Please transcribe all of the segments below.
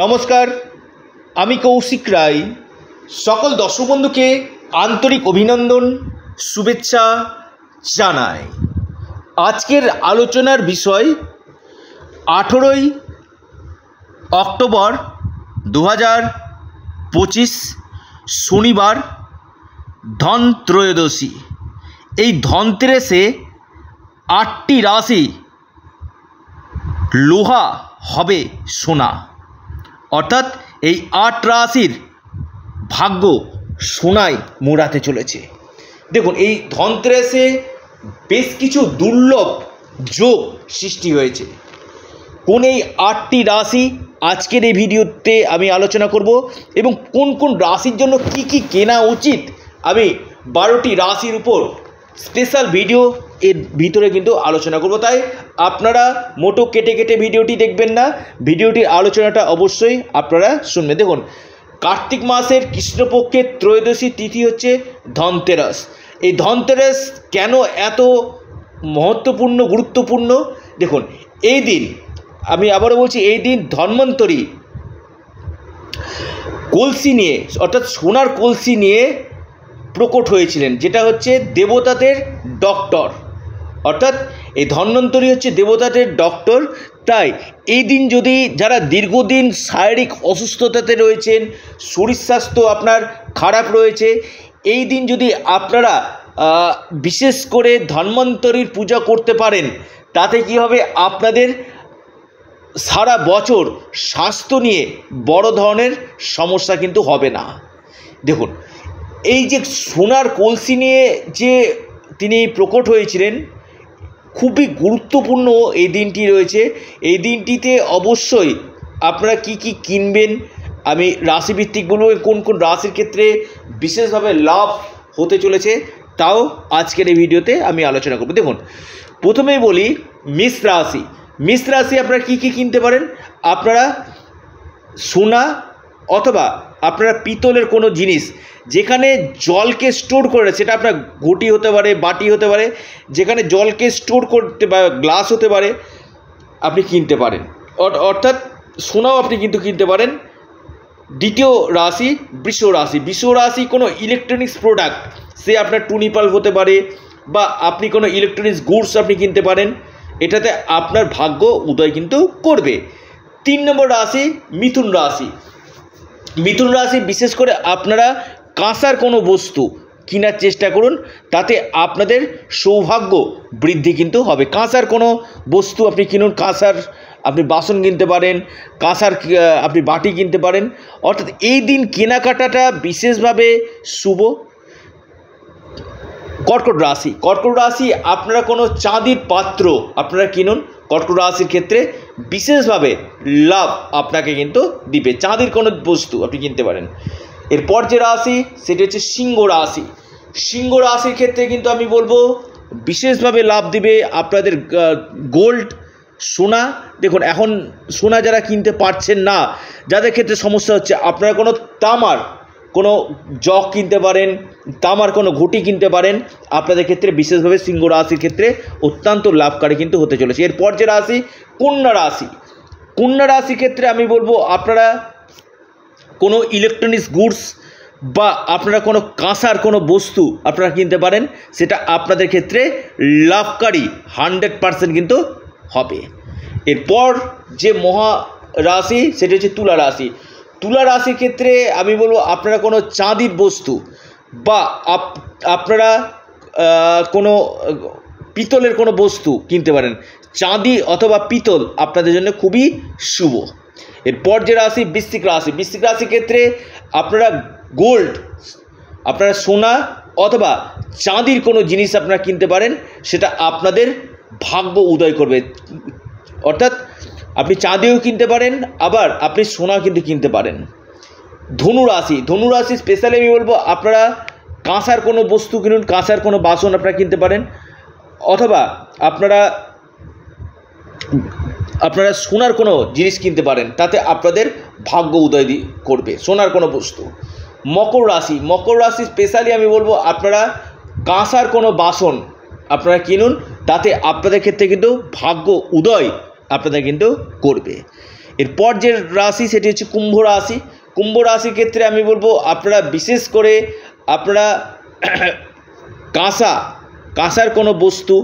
নমস্কার, আমি কৌশিক রায়। সকল দর্শক বন্ধুকে আন্তরিক অভিনন্দন, শুভেচ্ছা জানাই। আজকের আলোচনার বিষয় 18ই অক্টোবর 2025 শনিবার ধনত্রয়োদশী। এই ধনতেরাসে 8টি রাশি লোহা হবে সোনা, অর্থাৎ এই 8 রাশির ভাগ্য সোনায় মোড়াতে চলেছে। দেখুন, এই ধনতেরাসে বেশ কিছু দুর্লভ যোগ সৃষ্টি হয়েছে। কোন এই 8টি রাশি আজকের এই ভিডিওতে আমি আলোচনা করব এবং কোন কোন রাশির জন্য কি কি কেনা উচিত, আমি 12টি রাশির উপর স্পেশাল ভিডিও এর ভিতরে কিন্তু আলোচনা করব। তাই আপনারা মোটো কেটে কেটে ভিডিওটি দেখবেন না, ভিডিওটির আলোচনাটা অবশ্যই আপনারা শুনবেন। দেখুন, কার্তিক মাসের কৃষ্ণপক্ষের ত্রয়োদশী তিথি হচ্ছে ধনতেরাস। এই ধনতেরাস কেন এত মহত্বপূর্ণ, গুরুত্বপূর্ণ? দেখুন, এই দিন, আমি আবারও বলছি, এই দিন ধন্বন্তরী কলসি নিয়ে, অর্থাৎ সোনার কলসি নিয়ে প্রকট হয়েছিলেন, যেটা হচ্ছে দেবতাদের ডক্টর। অর্থাৎ এই ধন্বন্তরী হচ্ছে দেবতাদের ডক্টর। তাই এই দিন যদি যারা দীর্ঘদিন শারীরিক অসুস্থতাতে রয়েছেন, শরীর স্বাস্থ্য আপনার খারাপ রয়েছে, এই দিন যদি আপনারা বিশেষ করে ধন্বন্তরীর পূজা করতে পারেন, তাতে কি হবে, আপনাদের সারা বছর স্বাস্থ্য নিয়ে বড় ধরনের সমস্যা কিন্তু হবে না। দেখুন, এই যে সোনার কলসি নিয়ে যে তিনি প্রকট হয়েছিলেন, খুবই গুরুত্বপূর্ণ এই দিনটি রয়েছে। এই দিনটিতে অবশ্যই আপনারা কি কি কিনবেন, আমি রাশিভিত্তিক বলব, কোন কোন রাশির ক্ষেত্রে বিশেষভাবে লাভ হতে চলেছে, তাও আজকের এই ভিডিওতে আমি আলোচনা করব। দেখুন, প্রথমেই বলি মেষ রাশি। মেষ রাশি আপনারা কি কি কিনতে পারেন? আপনারা সোনা অথবা আপনারা পিতলের কোনো জিনিস, যেখানে জলকে স্টোর করে, সেটা আপনার ঘটি হতে পারে, বাটি হতে পারে, যেখানে জলকে স্টোর করতে বা গ্লাস হতে পারে, আপনি কিনতে পারেন। অর্থাৎ সোনাও আপনি কিন্তু কিনতে পারেন। দ্বিতীয় রাশি বৃষ রাশি। বৃষ রাশি কোনো ইলেকট্রনিক্স প্রোডাক্ট, সে আপনার টুনি বাল্ব হতে পারে বা আপনি কোনো ইলেকট্রনিক্স গুডস আপনি কিনতে পারেন, এটাতে আপনার ভাগ্য উদয় কিন্তু করবে। 3 নম্বর রাশি মিথুন রাশি। মিথুন রাশি বিশেষ করে আপনারা কাঁসার কোনো বস্তু কেনার চেষ্টা করুন, তাতে আপনাদের সৌভাগ্য বৃদ্ধি কিন্তু হবে। কাঁসার কোনো বস্তু আপনি কিনুন, কাঁসার আপনি বাসন কিনতে পারেন, কাঁসার আপনি বাটি কিনতে পারেন। অর্থাৎ এই দিন কেনাকাটাটা বিশেষভাবে শুভ। কর্কট রাশি। কর্কট রাশি আপনারা কোনো চাঁদির পাত্র আপনারা কিনুন, কর্কট রাশির ক্ষেত্রে বিশেষভাবে লাভ আপনাকে কিন্তু দিবে। চাঁদির কোনো বস্তু আপনি কিনতে পারেন। এরপর যে রাশি, সেটি হচ্ছে সিংহ রাশি। সিংহ রাশির ক্ষেত্রে কিন্তু আমি বলবো বিশেষভাবে লাভ দিবে আপনাদের গোল্ড, সোনা। দেখুন, এখন সোনা যারা কিনতে পারছেন না, যাদের ক্ষেত্রে সমস্যা হচ্ছে, আপনারা কোনো তামার কোনো জগ কিনতে পারেন, তামার কোনো ঘটি কিনতে পারেন, আপনাদের ক্ষেত্রে বিশেষভাবে সিংহ রাশির ক্ষেত্রে অত্যন্ত লাভকারী কিন্তু হতে চলেছে। এরপর যে রাশি কন্যা রাশি। কন্যা রাশির ক্ষেত্রে আমি বলবো আপনারা কোনো ইলেকট্রনিক্স গুডস বা আপনারা কোনো কাঁসার কোনো বস্তু আপনারা কিনতে পারেন, সেটা আপনাদের ক্ষেত্রে লাভকারী 100% কিন্তু হবে। এরপর যে মহা রাশি, সেটা হচ্ছে তুলা রাশি। তুলা রাশির ক্ষেত্রে আমি বলবো আপনারা কোনো চাঁদির বস্তু বা আপনারা কোনো পিতলের কোনো বস্তু কিনতে পারেন। চাঁদি অথবা পিতল আপনাদের জন্য খুবই শুভ। এরপর যে রাশি বৃশ্চিক রাশি। বৃশ্চিক রাশির ক্ষেত্রে আপনারা গোল্ড, আপনারা সোনা অথবা চাঁদির কোনো জিনিস আপনারা কিনতে পারেন, সেটা আপনাদের ভাগ্য উদয় করবে। অর্থাৎ আপনি চাঁদিও কিনতে পারেন, আবার আপনি সোনা কিন্তু কিনতে পারেন। ধনু রাশি। ধনু রাশি স্পেশালি আমি বলবো আপনারা কাঁসার কোনো বস্তু কিনুন, কাঁসার কোনো বাসন আপনারা কিনতে পারেন, অথবা আপনারা সোনার কোনো জিনিস কিনতে পারেন, তাতে আপনাদের ভাগ্য উদয় করবে সোনার কোনো বস্তু। মকর রাশি। মকর রাশি স্পেশালি আমি বলবো আপনারা কাঁসার কোনো বাসন আপনারা কিনুন, তাতে আপনাদের ক্ষেত্রে কিন্তু ভাগ্য উদয় আপনাদের কিন্তু করবে। এরপর যে রাশি সেটি হচ্ছে কুম্ভ রাশি। কুম্ভ রাশির ক্ষেত্রে আমি বলবো আপনারা বিশেষ করে আপনারা কাঁসার কোনো বস্তু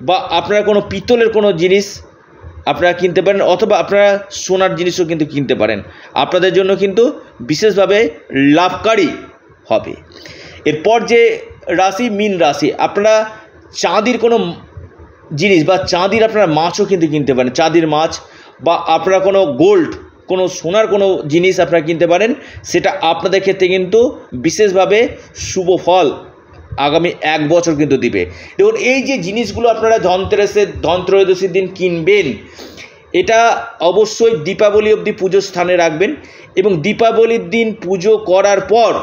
বা আপনারা কোনো পিতলের কোনো জিনিস আপনারা কিনতে পারেন, অথবা আপনারা সোনার জিনিসও কিন্তু কিনতে পারেন, আপনাদের জন্য কিন্তু বিশেষভাবে লাভকারী হবে। এরপর যে রাশি মীন রাশি, আপনারা চাঁদির কোনো জিনিস বা চাঁদির আপনারা মাছও কিন্তু কিনতে পারেন, চাঁদির মাছ, বা আপনারা কোনো গোল্ড কোনো সোনার কোনো জিনিস আপনারা কিনতে পারেন, সেটা আপনাদের ক্ষেত্রে কিন্তু বিশেষভাবে শুভ ফল আগামী 1 বছর কিন্তু দিবে। দেখুন এই যে জিনিসগুলো আপনারা ধনত্রয়োদশীর দিন কিনবেন, এটা অবশ্যই দীপাবলি অবধি পুজোর স্থানে রাখবেন, এবং দীপাবলির দিন পুজো করার পর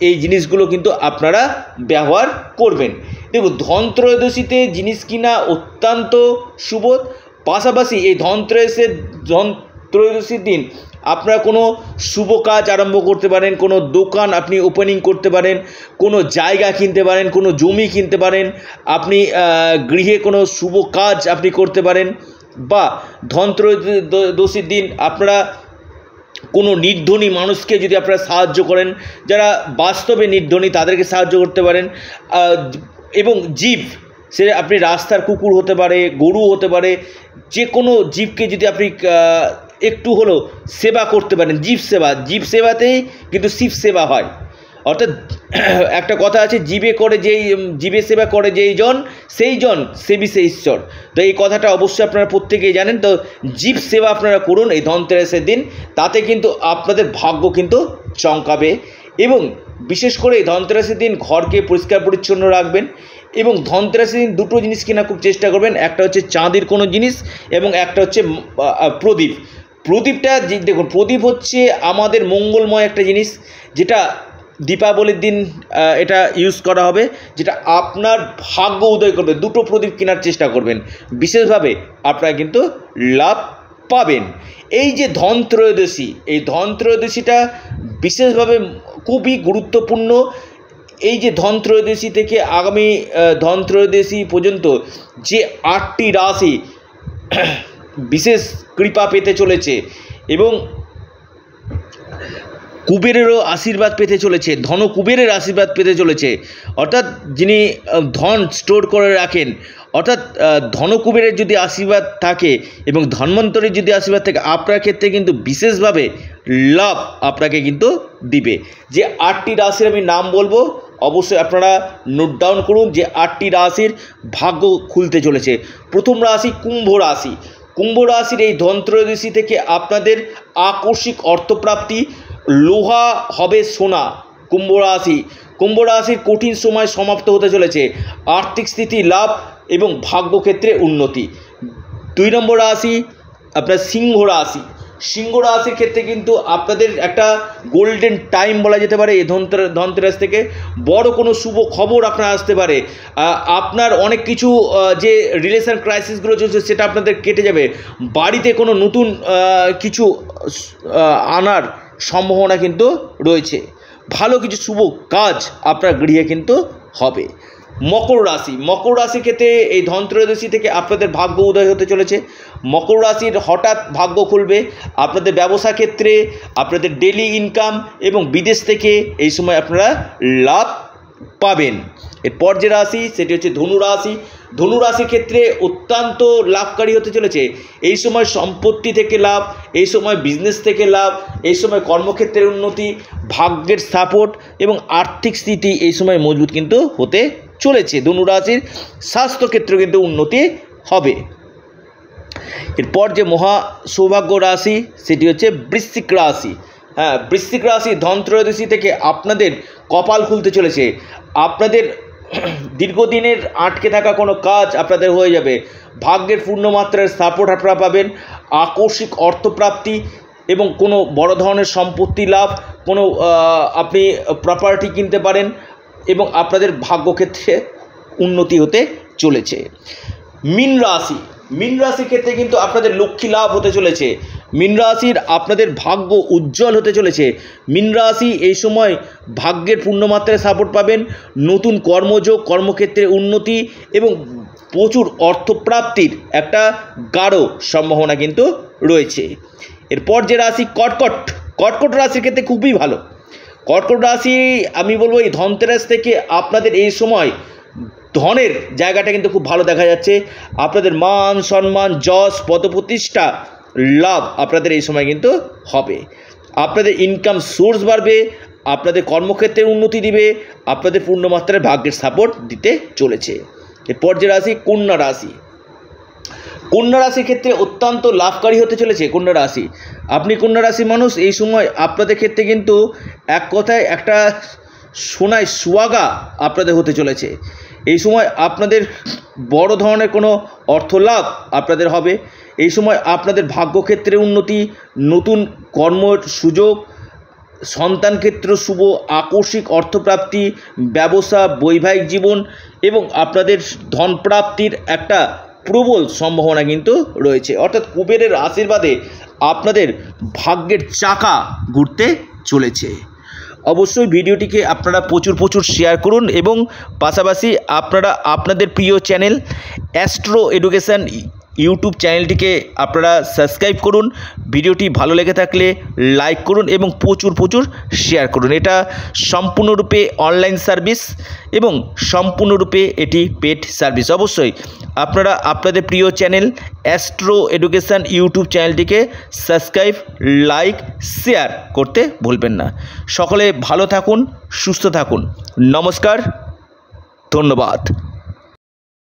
এই জিনিসগুলো কিন্তু আপনারা ব্যবহার করবেন। দেখুন ধনত্রয়োদশীতে জিনিস কিনা অত্যন্ত শুভ, পাশাপাশি এই ধনত্রয়োদশীর দিন আপনারা কোনো শুভ কাজ আরম্ভ করতে পারেন, কোনো দোকান আপনি ওপেনিং করতে পারেন, কোনো জায়গা কিনতে পারেন, কোনো জমি কিনতে পারেন, আপনি গৃহে কোনো শুভ কাজ আপনি করতে পারেন, বা ধনত্রয়োদশীর দিন আপনারা কোনো নির্ধনী মানুষকে যদি আপনারা সাহায্য করেন, যারা বাস্তবে নির্ধনী তাদেরকে সাহায্য করতে পারেন। এবং জীব, সে আপনি রাস্তার কুকুর হতে পারে, গরু হতে পারে, যে কোনো জীবকে যদি আপনি একটু হলেও সেবা করতে পারেন, জীব সেবাতেই কিন্তু শিব সেবা হয়। অর্থাৎ একটা কথা আছে, জীবে সেবা করে সেই জন সেবী সে ঈশ্বর। তো এই কথাটা অবশ্যই আপনারা প্রত্যেকেই জানেন। তো জীব সেবা আপনারা করুন এই ধনতেরাসের দিন, তাতে কিন্তু আপনাদের ভাগ্য কিন্তু চমকাবে। এবং বিশেষ করে এই ধনতেরাসের দিন ঘরকে পরিষ্কার পরিচ্ছন্ন রাখবেন, এবং ধনতেরাসের দিন দুটো জিনিস কেনা খুব চেষ্টা করবেন, একটা হচ্ছে চাঁদির কোনো জিনিস এবং একটা হচ্ছে প্রদীপটা। দেখুন প্রদীপ হচ্ছে আমাদের মঙ্গলময় একটা জিনিস, যেটা দীপাবলির দিন এটা ইউজ করা হবে, যেটা আপনার ভাগ্য উদয় করবে। দুটো প্রদীপ কেনার চেষ্টা করবেন, বিশেষভাবে আপনারা কিন্তু লাভ পাবেন। এই যে ধনত্রয়োদশী, এই ধনত্রয়োদশীটা বিশেষভাবে খুবই গুরুত্বপূর্ণ। এই যে ধনত্রয়োদশী থেকে আগামী ধনত্রয়োদশী পর্যন্ত যে 8টি রাশি বিশেষ কৃপা পেতে চলেছে, এবং কুবেরেরও আশীর্বাদ পেতে চলেছে, ধনকুবেরের আশীর্বাদ পেতে চলেছে। অর্থাৎ যিনি ধন স্টোর করে রাখেন, অর্থাৎ ধনকুবেরের যদি আশীর্বাদ থাকে এবং ধন্বন্তরীর যদি আশীর্বাদ থাকে, আপনার ক্ষেত্রে কিন্তু বিশেষভাবে লাভ আপনাকে কিন্তু দিবে। যে 8টি রাশির আমি নাম বলবো, অবশ্যই আপনারা নোট ডাউন করুন যে 8টি রাশির ভাগ্য খুলতে চলেছে। প্রথম রাশি কুম্ভ রাশি। কুম্ভ রাশির এই ধনত্রয়োদশী থেকে আপনাদের আকস্মিক অর্থপ্রাপ্তি, লোহা হবে সোনা। কুম্ভ রাশির কঠিন সময় সমাপ্ত হতে চলেছে, আর্থিক স্থিতি লাভ এবং ভাগ্যক্ষেত্রে উন্নতি। 2 নম্বর রাশি আপনার সিংহ রাশি। সিংহ রাশির ক্ষেত্রে কিন্তু আপনাদের একটা গোল্ডেন টাইম বলা যেতে পারে। এই ধনতেরাস থেকে বড় কোনো শুভ খবর আপনার আসতে পারে। আপনার অনেক কিছু যে রিলেশন ক্রাইসিসগুলো চলছে সেটা আপনাদের কেটে যাবে। বাড়িতে কোনো নতুন কিছু আনার সম্ভাবনা কিন্তু রয়েছে। ভালো কিছু শুভ কাজ আপনার গৃহে কিন্তু হবে। মকর রাশির ক্ষেত্রে এই ধনত্রয়োদশী থেকে আপনাদের ভাগ্য উদয় হতে চলেছে। মকর রাশির হঠাৎ ভাগ্য খুলবে আপনাদের ব্যবসা ক্ষেত্রে, আপনাদের ডেলি ইনকাম এবং বিদেশ থেকে এই সময় আপনারা লাভ পাবেন। এরপর যে রাশি সেটি হচ্ছে ধনু রাশির ক্ষেত্রে অত্যন্ত লাভকারী হতে চলেছে। এই সময় সম্পত্তি থেকে লাভ, এই সময় বিজনেস থেকে লাভ, এই সময় কর্মক্ষেত্রের উন্নতি, ভাগ্যের সাপোর্ট এবং আর্থিক স্থিতি এই সময় মজবুত কিন্তু হতে চলেছে। ধনু রাশির স্বাস্থ্যক্ষেত্রে কিন্তু উন্নতি হবে। এরপর যে মহা সৌভাগ্য রাশি সেটি হচ্ছে বৃশ্চিক রাশি। বৃশ্চিক রাশি ধনত্রয়োদশী থেকে আপনাদের কপাল খুলতে চলেছে। আপনাদের দীর্ঘদিনের আটকে থাকা কোনো কাজ আপনাদের হয়ে যাবে। ভাগ্যের পূর্ণমাত্রার সাপোর্ট আপনারা পাবেন। আকস্মিক অর্থপ্রাপ্তি এবং কোনো বড় ধরনের সম্পত্তি লাভ, কোনো আপনি প্রপার্টি কিনতে পারেন এবং আপনাদের ভাগ্যক্ষেত্রে উন্নতি হতে চলেছে। মীন রাশির ক্ষেত্রে কিন্তু আপনাদের লক্ষ্মী লাভ হতে চলেছে। মীন রাশির আপনাদের ভাগ্য উজ্জ্বল হতে চলেছে। মীন রাশি এই সময় ভাগ্যের পূর্ণমাত্রায় সাপোর্ট পাবেন। নতুন কর্মযোগ, কর্মক্ষেত্রে উন্নতি এবং প্রচুর অর্থপ্রাপ্তির একটা গাঢ় সম্ভাবনা কিন্তু রয়েছে। এরপর যে রাশি কর্কট রাশির ক্ষেত্রে খুবই ভালো। কর্কট রাশি আমি বলবো এই ধনতেরাস থেকে আপনাদের এই সময় ধনের জায়গাটা কিন্তু খুব ভালো দেখা যাচ্ছে। আপনাদের মান সম্মান যশ পদপ্রতিষ্ঠা লাভ আপনাদের এই সময় কিন্তু হবে। আপনাদের ইনকাম সোর্স বাড়বে, আপনাদের কর্মক্ষেত্রে উন্নতি দিবে, আপনাদের পূর্ণমাত্রায় ভাগ্যের সাপোর্ট দিতে চলেছে। এরপর যে রাশি কন্যা রাশি, কন্যা রাশির ক্ষেত্রে অত্যন্ত লাভকারী হতে চলেছে কন্যা রাশি। আপনি কন্যা রাশি মানুষ, এই সময় আপনাদের ক্ষেত্রে কিন্তু এক কথায় একটা সোনায় সুহাগা আপনাদের হতে চলেছে। এই সময় আপনাদের বড় ধরনের কোনো অর্থ লাভ আপনাদের হবে। এই সময় আপনাদের ভাগ্যক্ষেত্রে উন্নতি, নতুন কর্মের সুযোগ, সন্তান ক্ষেত্র শুভ, আকস্মিক অর্থপ্রাপ্তি, ব্যবসা, বৈবাহিক জীবন এবং আপনাদের ধনপ্রাপ্তির একটা প্রবল সম্ভাবনা কিন্তু রয়েছে। অর্থাৎ কুবেরের আশীর্বাদে আপনাদের ভাগ্যের চাকা ঘুরতে চলেছে। অবশ্যই ভিডিওটিকে আপনারা প্রচুর শেয়ার করুন এবং পাশাপাশি আপনারা আপনাদের প্রিয় চ্যানেল অ্যাস্ট্রো এডুকেশান ইউটিউব চ্যানেলটিকে আপনারা সাবস্ক্রাইব করুন। ভিডিওটি ভালো লেগে থাকলে লাইক করুন এবং প্রচুর শেয়ার করুন। এটা সম্পূর্ণরূপে অনলাইন সার্ভিস এবং সম্পূর্ণরূপে এটি পেড সার্ভিস। অবশ্যই আপনারা আপনাদের প্রিয় চ্যানেল অ্যাস্ট্রো এডুকেশান ইউটিউব চ্যানেলটিকে সাবস্ক্রাইব, লাইক, শেয়ার করতে ভুলবেন না। সকলে ভালো থাকুন, সুস্থ থাকুন। নমস্কার, ধন্যবাদ।